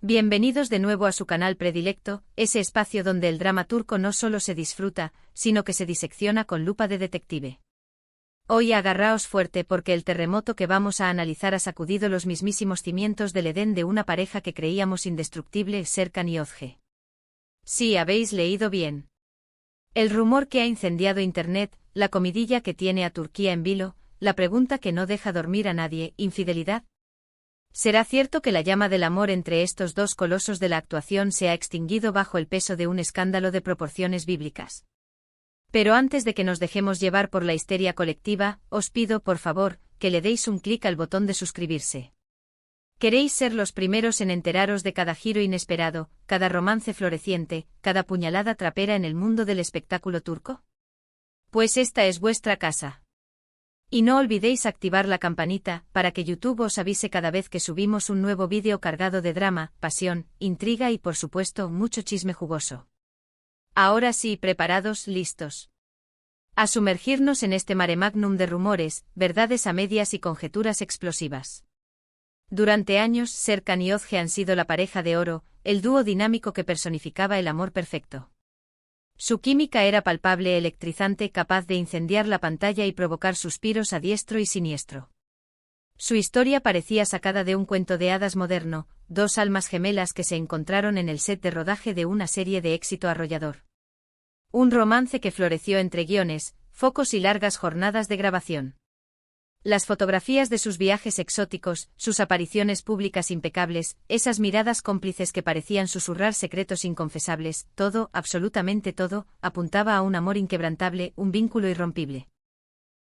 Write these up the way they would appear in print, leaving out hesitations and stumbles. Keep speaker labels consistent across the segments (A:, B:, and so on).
A: Bienvenidos de nuevo a su canal predilecto, ese espacio donde el drama turco no solo se disfruta, sino que se disecciona con lupa de detective. Hoy agarraos fuerte porque el terremoto que vamos a analizar ha sacudido los mismísimos cimientos del Edén de una pareja que creíamos indestructible, Serkan y Özge. Sí, habéis leído bien. El rumor que ha incendiado Internet, la comidilla que tiene a Turquía en vilo, la pregunta que no deja dormir a nadie, ¿infidelidad? ¿Será cierto que la llama del amor entre estos dos colosos de la actuación se ha extinguido bajo el peso de un escándalo de proporciones bíblicas? Pero antes de que nos dejemos llevar por la histeria colectiva, os pido, por favor, que le deis un clic al botón de suscribirse. ¿Queréis ser los primeros en enteraros de cada giro inesperado, cada romance floreciente, cada puñalada trapera en el mundo del espectáculo turco? Pues esta es vuestra casa. Y no olvidéis activar la campanita, para que YouTube os avise cada vez que subimos un nuevo vídeo cargado de drama, pasión, intriga y por supuesto mucho chisme jugoso. Ahora sí, preparados, listos. A sumergirnos en este mare magnum de rumores, verdades a medias y conjeturas explosivas. Durante años, Serkan y Özge han sido la pareja de oro, el dúo dinámico que personificaba el amor perfecto. Su química era palpable, electrizante, capaz de incendiar la pantalla y provocar suspiros a diestro y siniestro. Su historia parecía sacada de un cuento de hadas moderno, dos almas gemelas que se encontraron en el set de rodaje de una serie de éxito arrollador. Un romance que floreció entre guiones, focos y largas jornadas de grabación. Las fotografías de sus viajes exóticos, sus apariciones públicas impecables, esas miradas cómplices que parecían susurrar secretos inconfesables, todo, absolutamente todo, apuntaba a un amor inquebrantable, un vínculo irrompible.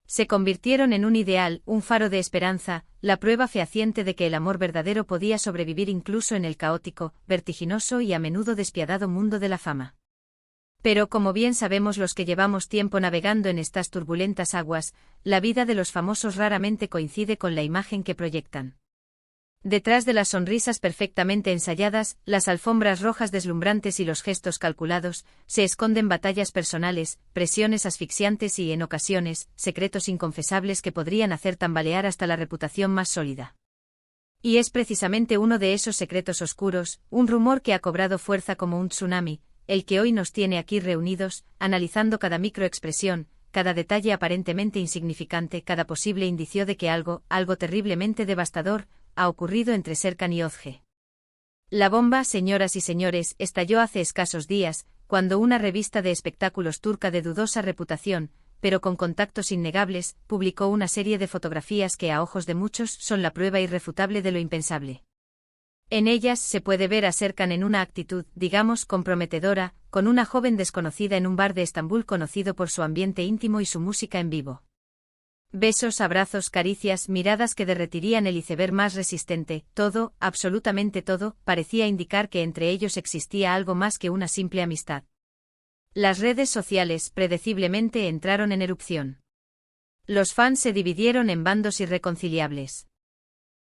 A: Se convirtieron en un ideal, un faro de esperanza, la prueba fehaciente de que el amor verdadero podía sobrevivir incluso en el caótico, vertiginoso y a menudo despiadado mundo de la fama. Pero como bien sabemos los que llevamos tiempo navegando en estas turbulentas aguas, la vida de los famosos raramente coincide con la imagen que proyectan. Detrás de las sonrisas perfectamente ensayadas, las alfombras rojas deslumbrantes y los gestos calculados, se esconden batallas personales, presiones asfixiantes y, en ocasiones, secretos inconfesables que podrían hacer tambalear hasta la reputación más sólida. Y es precisamente uno de esos secretos oscuros, un rumor que ha cobrado fuerza como un tsunami, el que hoy nos tiene aquí reunidos, analizando cada microexpresión, cada detalle aparentemente insignificante, cada posible indicio de que algo terriblemente devastador, ha ocurrido entre Serkan y Özge. La bomba, señoras y señores, estalló hace escasos días, cuando una revista de espectáculos turca de dudosa reputación, pero con contactos innegables, publicó una serie de fotografías que a ojos de muchos son la prueba irrefutable de lo impensable. En ellas se puede ver a Serkan en una actitud, digamos, comprometedora, con una joven desconocida en un bar de Estambul conocido por su ambiente íntimo y su música en vivo. Besos, abrazos, caricias, miradas que derretirían el iceberg más resistente, todo, absolutamente todo, parecía indicar que entre ellos existía algo más que una simple amistad. Las redes sociales, predeciblemente, entraron en erupción. Los fans se dividieron en bandos irreconciliables.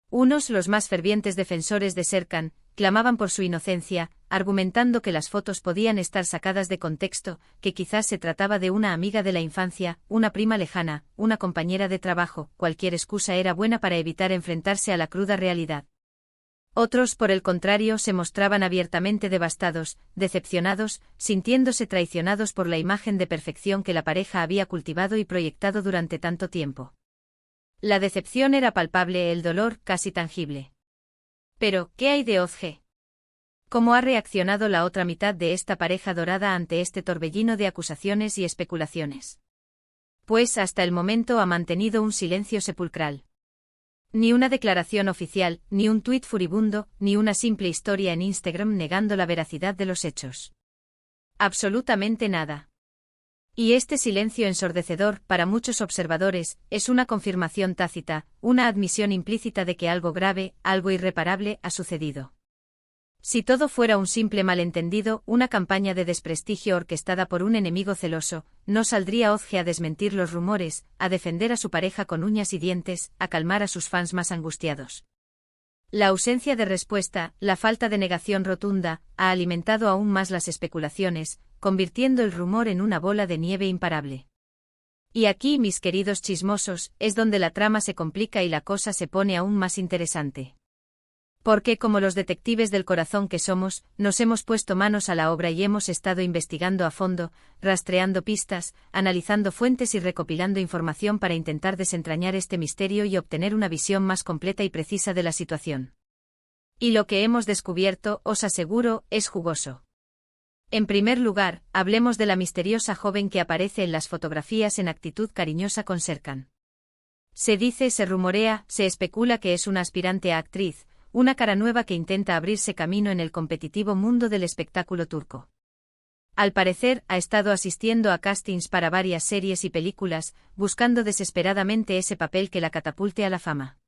A: Unos, los más fervientes defensores de Serkan, clamaban por su inocencia, argumentando que las fotos podían estar sacadas de contexto, que quizás se trataba de una amiga de la infancia, una prima lejana, una compañera de trabajo, cualquier excusa era buena para evitar enfrentarse a la cruda realidad. Otros, por el contrario, se mostraban abiertamente devastados, decepcionados, sintiéndose traicionados por la imagen de perfección que la pareja había cultivado y proyectado durante tanto tiempo. La decepción era palpable, el dolor casi tangible. Pero, ¿qué hay de Özge? ¿Cómo ha reaccionado la otra mitad de esta pareja dorada ante este torbellino de acusaciones y especulaciones? Pues hasta el momento ha mantenido un silencio sepulcral. Ni una declaración oficial, ni un tuit furibundo, ni una simple historia en Instagram negando la veracidad de los hechos. Absolutamente nada. Y este silencio ensordecedor, para muchos observadores, es una confirmación tácita, una admisión implícita de que algo grave, algo irreparable, ha sucedido. Si todo fuera un simple malentendido, una campaña de desprestigio orquestada por un enemigo celoso, no saldría Özge a desmentir los rumores, a defender a su pareja con uñas y dientes, a calmar a sus fans más angustiados. La ausencia de respuesta, la falta de negación rotunda, ha alimentado aún más las especulaciones, convirtiendo el rumor en una bola de nieve imparable. Y aquí, mis queridos chismosos, es donde la trama se complica y la cosa se pone aún más interesante. Porque, como los detectives del corazón que somos, nos hemos puesto manos a la obra y hemos estado investigando a fondo, rastreando pistas, analizando fuentes y recopilando información para intentar desentrañar este misterio y obtener una visión más completa y precisa de la situación. Y lo que hemos descubierto, os aseguro, es jugoso. En primer lugar, hablemos de la misteriosa joven que aparece en las fotografías en actitud cariñosa con Serkan. Se dice, se rumorea, se especula que es una aspirante a actriz, una cara nueva que intenta abrirse camino en el competitivo mundo del espectáculo turco. Al parecer, ha estado asistiendo a castings para varias series y películas, buscando desesperadamente ese papel que la catapulte a la fama.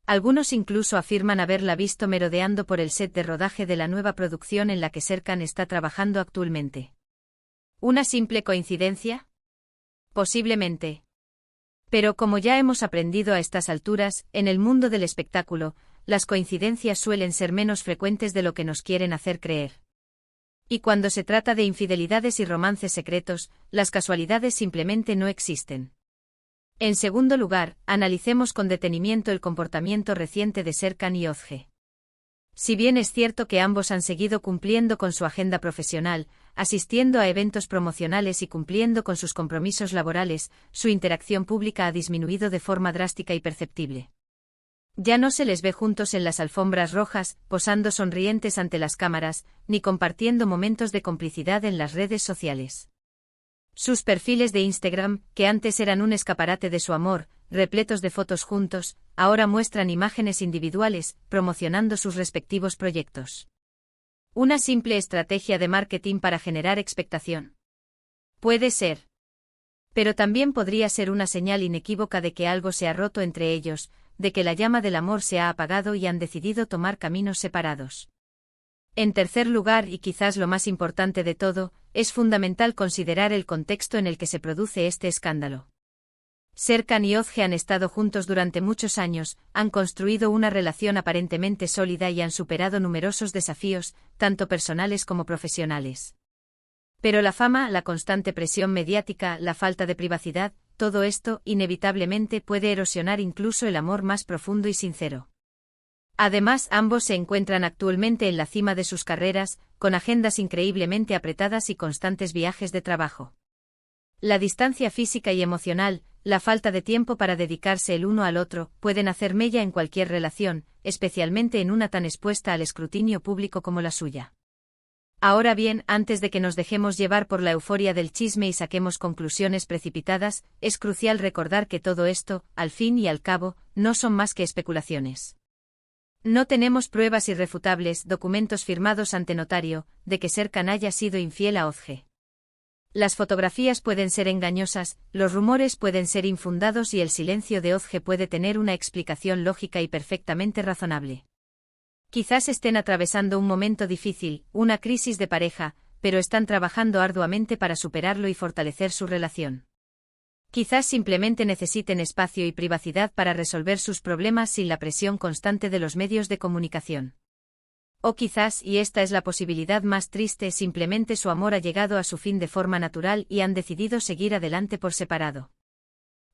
A: Algunos incluso afirman haberla visto merodeando por el set de rodaje de la nueva producción en la que Serkan está trabajando actualmente. ¿Una simple coincidencia? Posiblemente. Pero como ya hemos aprendido a estas alturas, en el mundo del espectáculo, las coincidencias suelen ser menos frecuentes de lo que nos quieren hacer creer. Y cuando se trata de infidelidades y romances secretos, las casualidades simplemente no existen. En segundo lugar, analicemos con detenimiento el comportamiento reciente de Serkan y Özge. Si bien es cierto que ambos han seguido cumpliendo con su agenda profesional, asistiendo a eventos promocionales y cumpliendo con sus compromisos laborales, su interacción pública ha disminuido de forma drástica y perceptible. Ya no se les ve juntos en las alfombras rojas, posando sonrientes ante las cámaras, ni compartiendo momentos de complicidad en las redes sociales. Sus perfiles de Instagram, que antes eran un escaparate de su amor, repletos de fotos juntos, ahora muestran imágenes individuales, promocionando sus respectivos proyectos. ¿Una simple estrategia de marketing para generar expectación? Puede ser. Pero también podría ser una señal inequívoca de que algo se ha roto entre ellos, de que la llama del amor se ha apagado y han decidido tomar caminos separados. En tercer lugar, y quizás lo más importante de todo, es fundamental considerar el contexto en el que se produce este escándalo. Serkan y Özge han estado juntos durante muchos años, han construido una relación aparentemente sólida y han superado numerosos desafíos, tanto personales como profesionales. Pero la fama, la constante presión mediática, la falta de privacidad, todo esto, inevitablemente, puede erosionar incluso el amor más profundo y sincero. Además, ambos se encuentran actualmente en la cima de sus carreras, con agendas increíblemente apretadas y constantes viajes de trabajo. La distancia física y emocional, la falta de tiempo para dedicarse el uno al otro, pueden hacer mella en cualquier relación, especialmente en una tan expuesta al escrutinio público como la suya. Ahora bien, antes de que nos dejemos llevar por la euforia del chisme y saquemos conclusiones precipitadas, es crucial recordar que todo esto, al fin y al cabo, no son más que especulaciones. No tenemos pruebas irrefutables, documentos firmados ante notario, de que Serkan haya sido infiel a Özge. Las fotografías pueden ser engañosas, los rumores pueden ser infundados y el silencio de Özge puede tener una explicación lógica y perfectamente razonable. Quizás estén atravesando un momento difícil, una crisis de pareja, pero están trabajando arduamente para superarlo y fortalecer su relación. Quizás simplemente necesiten espacio y privacidad para resolver sus problemas sin la presión constante de los medios de comunicación. O quizás, y esta es la posibilidad más triste, simplemente su amor ha llegado a su fin de forma natural y han decidido seguir adelante por separado.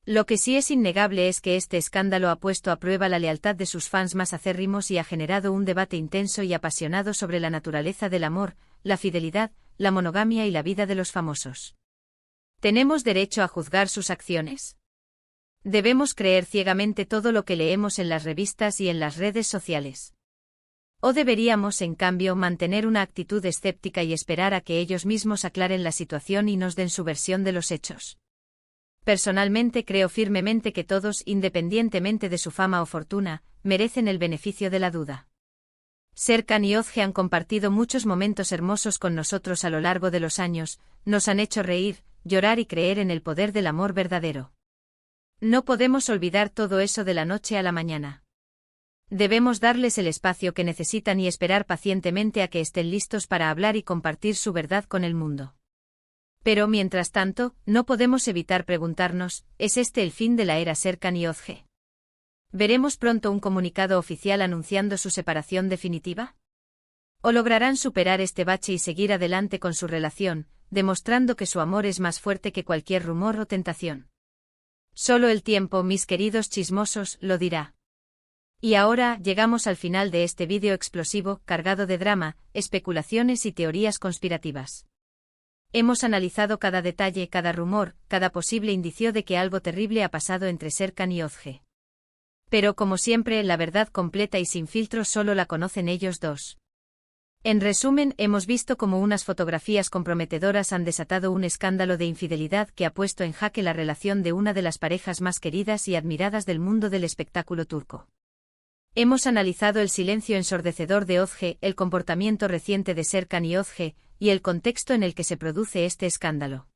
A: Lo que sí es innegable es que este escándalo ha puesto a prueba la lealtad de sus fans más acérrimos y ha generado un debate intenso y apasionado sobre la naturaleza del amor, la fidelidad, la monogamia y la vida de los famosos. ¿Tenemos derecho a juzgar sus acciones? ¿Debemos creer ciegamente todo lo que leemos en las revistas y en las redes sociales? ¿O deberíamos, en cambio, mantener una actitud escéptica y esperar a que ellos mismos aclaren la situación y nos den su versión de los hechos? Personalmente creo firmemente que todos, independientemente de su fama o fortuna, merecen el beneficio de la duda. Serkan y Özge han compartido muchos momentos hermosos con nosotros a lo largo de los años, nos han hecho reír, llorar y creer en el poder del amor verdadero. No podemos olvidar todo eso de la noche a la mañana. Debemos darles el espacio que necesitan y esperar pacientemente a que estén listos para hablar y compartir su verdad con el mundo. Pero mientras tanto, no podemos evitar preguntarnos, ¿es este el fin de la era Serkan y Özge? ¿Veremos pronto un comunicado oficial anunciando su separación definitiva? ¿O lograrán superar este bache y seguir adelante con su relación, demostrando que su amor es más fuerte que cualquier rumor o tentación? Solo el tiempo, mis queridos chismosos, lo dirá. Y ahora llegamos al final de este vídeo explosivo, cargado de drama, especulaciones y teorías conspirativas. Hemos analizado cada detalle, cada rumor, cada posible indicio de que algo terrible ha pasado entre Serkan y Ozge. Pero como siempre, la verdad completa y sin filtros solo la conocen ellos dos. En resumen, hemos visto cómo unas fotografías comprometedoras han desatado un escándalo de infidelidad que ha puesto en jaque la relación de una de las parejas más queridas y admiradas del mundo del espectáculo turco. Hemos analizado el silencio ensordecedor de Ozge, el comportamiento reciente de Serkan y Ozge, y el contexto en el que se produce este escándalo.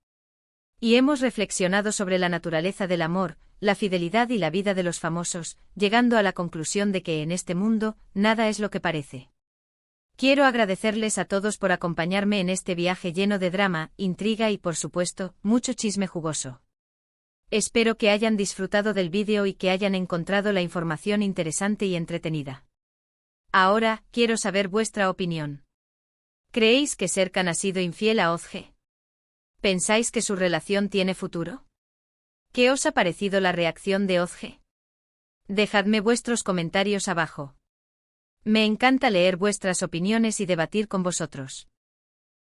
A: Y hemos reflexionado sobre la naturaleza del amor, la fidelidad y la vida de los famosos, llegando a la conclusión de que en este mundo, nada es lo que parece. Quiero agradecerles a todos por acompañarme en este viaje lleno de drama, intriga y, por supuesto, mucho chisme jugoso. Espero que hayan disfrutado del vídeo y que hayan encontrado la información interesante y entretenida. Ahora, quiero saber vuestra opinión. ¿Creéis que Serkan ha sido infiel a Ozge? ¿Pensáis que su relación tiene futuro? ¿Qué os ha parecido la reacción de Ozge? Dejadme vuestros comentarios abajo. Me encanta leer vuestras opiniones y debatir con vosotros.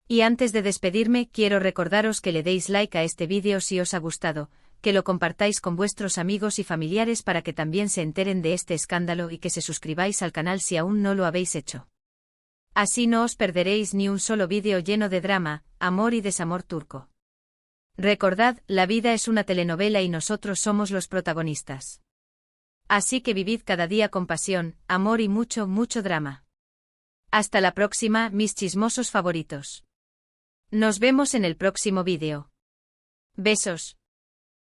A: Y antes de despedirme, quiero recordaros que le deis like a este vídeo si os ha gustado, que lo compartáis con vuestros amigos y familiares para que también se enteren de este escándalo y que se suscribáis al canal si aún no lo habéis hecho. Así no os perderéis ni un solo vídeo lleno de drama, amor y desamor turco. Recordad, la vida es una telenovela y nosotros somos los protagonistas. Así que vivid cada día con pasión, amor y mucho, mucho drama. Hasta la próxima, mis chismosos favoritos. Nos vemos en el próximo vídeo. Besos.